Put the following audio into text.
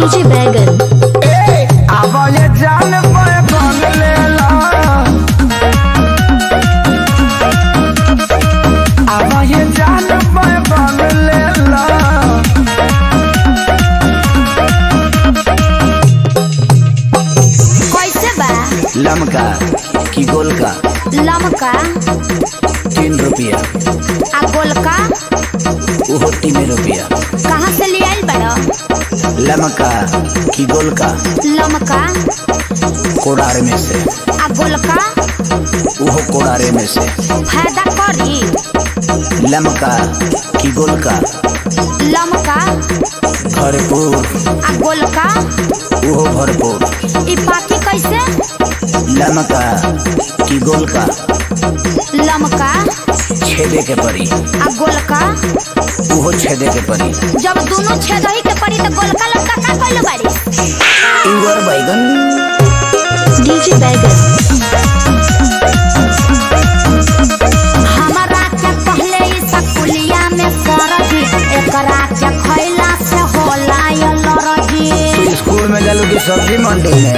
DJ बैगन अब ये जान पे बन लेला, अब ये जान पे बन लेला। कैसे बा? लमका की गोलका लमका 3 रुपया, आ गोलका वो 3 रुपया। कहाँ से ले आइल बड़ा? लमका की गोलका लमका कोड़ार में से, आ गोलका वो कोड़ारे में से। फायदा करी? लमका की गोलका लमका भरपूर, आ गोलका वो भरपूर। ई पाकी कैसे? लमका की गोलका लमका छेदे के परी, आ गोलका वो छेदे के परी। जब दोनों छेदही के पड़ी तो गोलका लमका का कइल बाड़ी? इंगर बैगन डीजे बैगन हमारा के पहले ई सकुलिया में सरजी, एकरा के खइला से होला ये लरजी। स्कूल में जालू की सब्जी मंडी में।